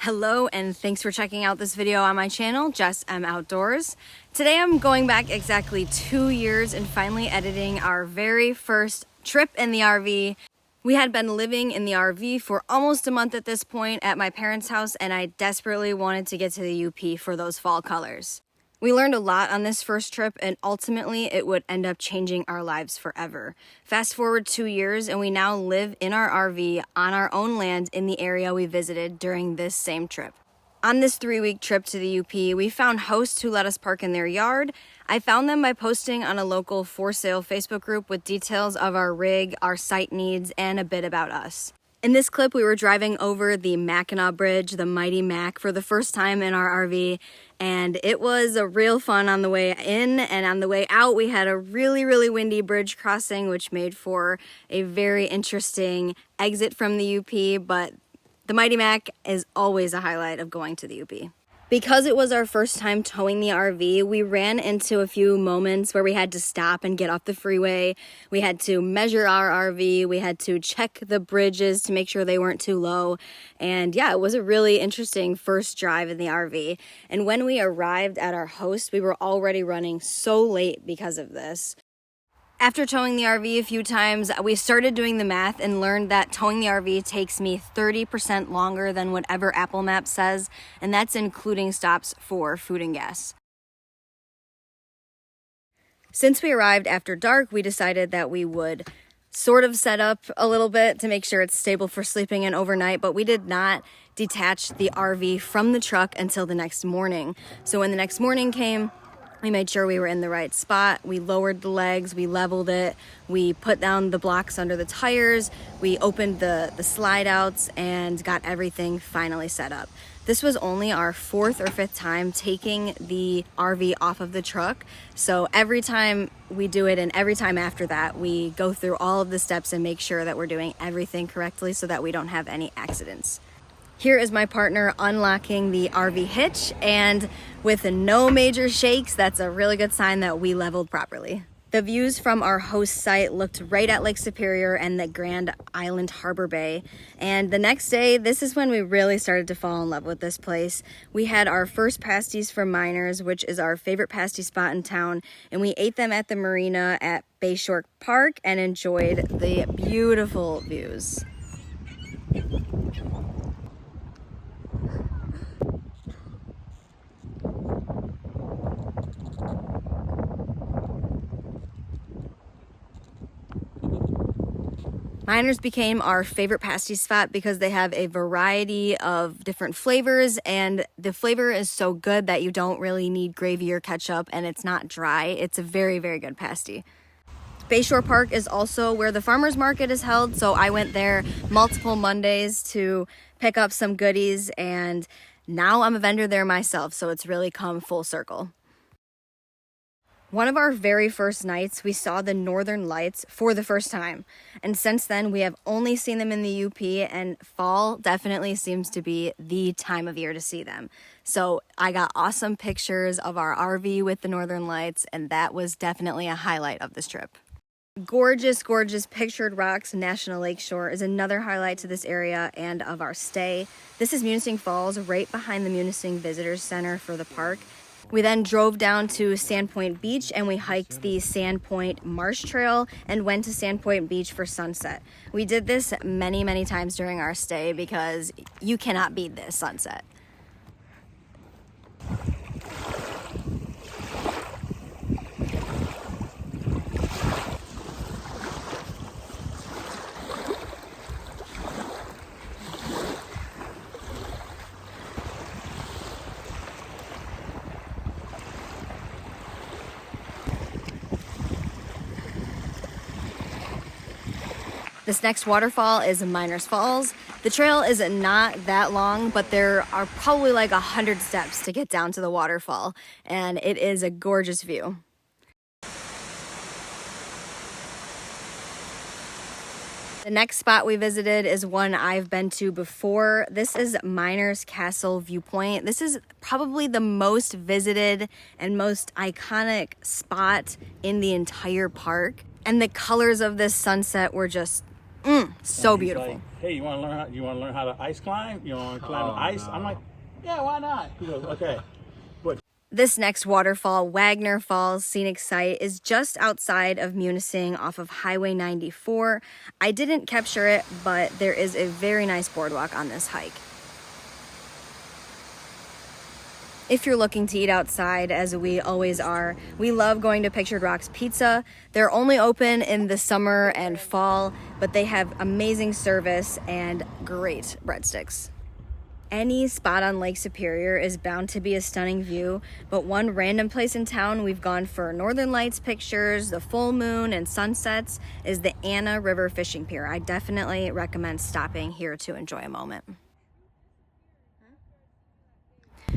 Hello and thanks for checking out this video on my channel, Jess M Outdoors. Today I'm going back exactly 2 years and finally editing our very first trip in the RV. We had been living in the RV for almost a month at this point at my parents' house, and I desperately wanted to get to the UP for those fall colors. We learned a lot on this first trip, and ultimately it would end up changing our lives forever. Fast forward 2 years and we now live in our RV on our own land in the area we visited during this same trip. On this 3-week trip to the UP, we found hosts who let us park in their yard. I found them by posting on a local for sale Facebook group with details of our rig, our site needs, and a bit about us. In this clip, we were driving over the Mackinac Bridge, the mighty Mac, for the first time in our RV, and it was a real fun on the way in, and on the way out we had a really windy bridge crossing, which made for a very interesting exit from the UP, but the mighty Mac is always a highlight of going to the UP. Because it was our first time towing the RV, we ran into a few moments where we had to stop and get off the freeway. We had to measure our RV. We had to check the bridges to make sure they weren't too low. And yeah, it was a really interesting first drive in the RV. And when we arrived at our host, we were already running so late because of this. After towing the RV a few times, we started doing the math and learned that towing the RV takes me 30% longer than whatever Apple Maps says, and that's including stops for food and gas. Since we arrived after dark, we decided that we would sort of set up a little bit to make sure it's stable for sleeping in overnight, but we did not detach the RV from the truck until the next morning. So when the next morning came, we made sure we were in the right spot. We lowered the legs, we leveled it, we put down the blocks under the tires, we opened the slide outs and got everything finally set up. This was only our 4th or 5th time taking the RV off of the truck. So every time we do it and every time after that, we go through all of the steps and make sure that we're doing everything correctly so that we don't have any accidents. Here is my partner unlocking the RV hitch, and with no major shakes, that's a really good sign that we leveled properly. The views from our host site looked right at Lake Superior and the Grand Island Harbor Bay. And the next day, this is when we really started to fall in love with this place. We had our first pasties from Miners, which is our favorite pasty spot in town, and we ate them at the marina at Bayshore Park and enjoyed the beautiful views. Miners became our favorite pasty spot because they have a variety of different flavors, and the flavor is so good that you don't really need gravy or ketchup, and it's not dry. It's a very good pasty. Bayshore Park is also where the farmers market is held, so I went there multiple Mondays to pick up some goodies, and now I'm a vendor there myself, so it's really come full circle. One of our very first nights, we saw the northern lights for the first time. And since then, we have only seen them in the UP, and fall definitely seems to be the time of year to see them. So I got awesome pictures of our RV with the northern lights, and that was definitely a highlight of this trip. Gorgeous Pictured Rocks National Lakeshore is another highlight to this area and of our stay. This is Munising Falls, right behind the Munising Visitors Center for the park. We then drove down to Sandpoint Beach and we hiked the Sandpoint Marsh Trail and went to Sandpoint Beach for sunset. We did this many times during our stay because you cannot beat this sunset. This next waterfall is Miners Falls. The trail is not that long, but there are probably like 100 steps to get down to the waterfall, and it is a gorgeous view. The next spot we visited is one I've been to before. This is Miners Castle Viewpoint. This is probably the most visited and most iconic spot in the entire park. And the colors of this sunset were just So beautiful. Like, hey, you want to learn how to ice climb? You want to climb the ice? No. I'm like, yeah, why not? He goes, okay. But this next waterfall, Wagner Falls Scenic Site, is just outside of Munising off of Highway 94. I didn't capture it, but there is a very nice boardwalk on this hike. If you're looking to eat outside, as we always are, we love going to Pictured Rocks Pizza. They're only open in the summer and fall, but they have amazing service and great breadsticks. Any spot on Lake Superior is bound to be a stunning view, but one random place in town we've gone for northern lights pictures, the full moon, and sunsets is the Anna River Fishing Pier. I definitely recommend stopping here to enjoy a moment.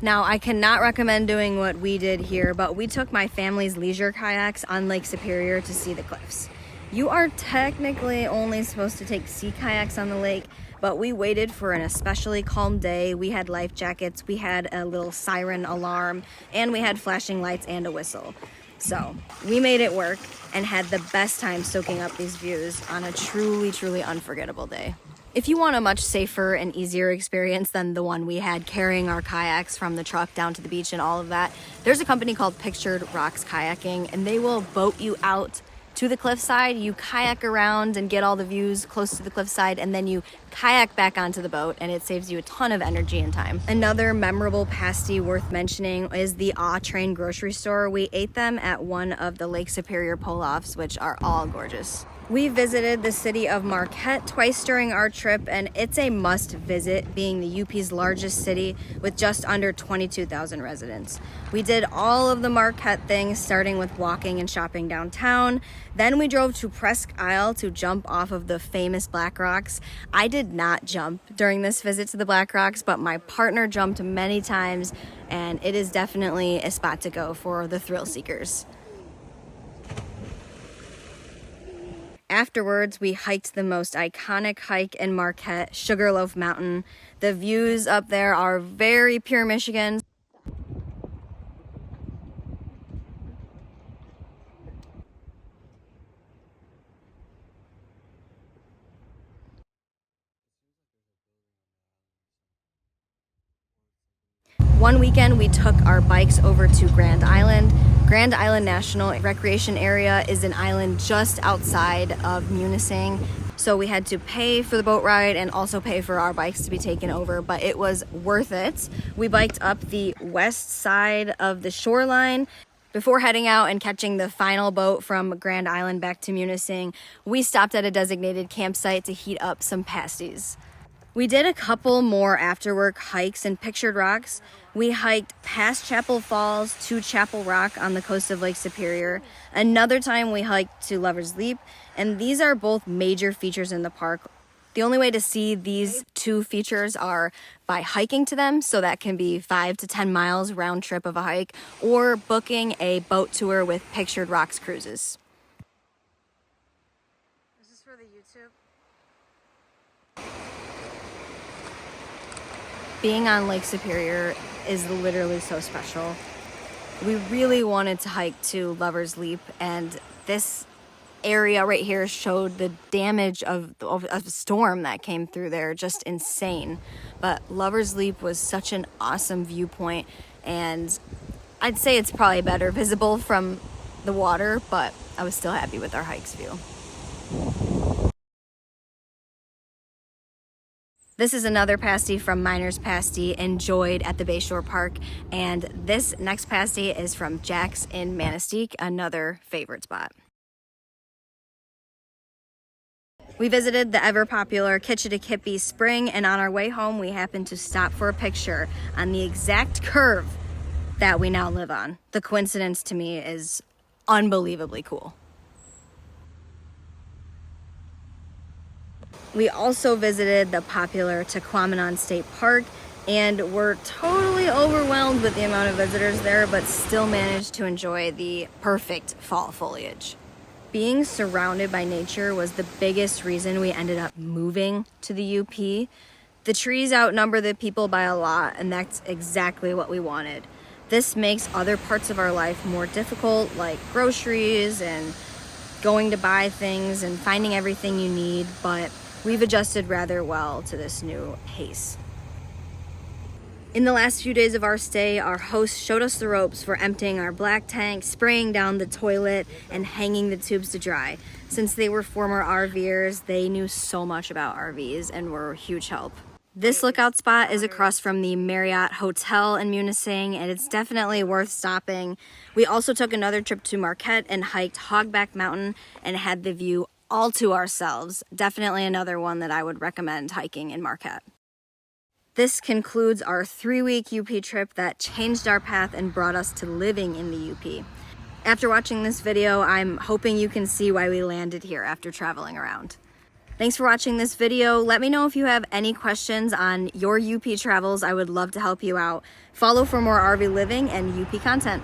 Now, I cannot recommend doing what we did here, but we took my family's leisure kayaks on Lake Superior to see the cliffs. You are technically only supposed to take sea kayaks on the lake, but we waited for an especially calm day. We had life jackets, we had a little siren alarm, and we had flashing lights and a whistle. So we made it work and had the best time soaking up these views on a truly, truly unforgettable day. If you want a much safer and easier experience than the one we had carrying our kayaks from the truck down to the beach and all of that, there's a company called Pictured Rocks Kayaking, and they will boat you out to the cliffside. You kayak around and get all the views close to the cliffside, and then you kayak back onto the boat, and it saves you a ton of energy and time. Another memorable pasty worth mentioning is the AuTrain grocery store. We ate them at one of the Lake Superior pull-offs, which are all gorgeous. We visited the city of Marquette twice during our trip, and it's a must visit, being the UP's largest city with just under 22,000 residents. We did all of the Marquette things, starting with walking and shopping downtown. Then we drove to Presque to jump off of the famous Black Rocks. I did not jump during this visit to the Black Rocks, but my partner jumped many times, and it is definitely a spot to go for the thrill seekers. Afterwards, we hiked the most iconic hike in Marquette, Sugarloaf Mountain. The views up there are very pure Michigan. One weekend, we took our bikes over to Grand Island. Grand Island National Recreation Area is an island just outside of Munising. So we had to pay for the boat ride and also pay for our bikes to be taken over, but it was worth it. We biked up the west side of the shoreline. Before heading out and catching the final boat from Grand Island back to Munising, we stopped at a designated campsite to heat up some pasties. We did a couple more after-work hikes in Pictured Rocks. We hiked past Chapel Falls to Chapel Rock on the coast of Lake Superior. Another time we hiked to Lover's Leap, and these are both major features in the park. The only way to see these two features are by hiking to them, so that can be 5 to 10 miles round trip of a hike, or booking a boat tour with Pictured Rocks cruises. Is this for the YouTube? Being on Lake Superior is literally so special. We really wanted to hike to Lover's Leap, and this area right here showed the damage of a storm that came through there. Just insane. But Lover's Leap was such an awesome viewpoint, and I'd say it's probably better visible from the water, but I was still happy with our hike's view. This is another pasty from Miner's Pasty, enjoyed at the Bayshore Park, and this next pasty is from Jack's in Manistique, another favorite spot. We visited the ever-popular Kitchitikipi Spring, and on our way home, we happened to stop for a picture on the exact curve that we now live on. The coincidence to me is unbelievably cool. We also visited the popular Tahquamenon State Park, and were totally overwhelmed with the amount of visitors there, but still managed to enjoy the perfect fall foliage. Being surrounded by nature was the biggest reason we ended up moving to the UP. The trees outnumber the people by a lot, and that's exactly what we wanted. This makes other parts of our life more difficult, like groceries and going to buy things and finding everything you need, but we've adjusted rather well to this new pace. In the last few days of our stay, our host showed us the ropes for emptying our black tank, spraying down the toilet, and hanging the tubes to dry. Since they were former RVers, they knew so much about RVs and were a huge help. This lookout spot is across from the Marriott Hotel in Munising, and it's definitely worth stopping. We also took another trip to Marquette and hiked Hogback Mountain and had the view all to ourselves. Definitely another one that I would recommend hiking in Marquette. This concludes our 3-week UP trip that changed our path and brought us to living in the UP. After watching this video, I'm hoping you can see why we landed here after traveling around. Thanks for watching this video. Let me know if you have any questions on your UP travels. I would love to help you out. Follow for more RV living and UP content.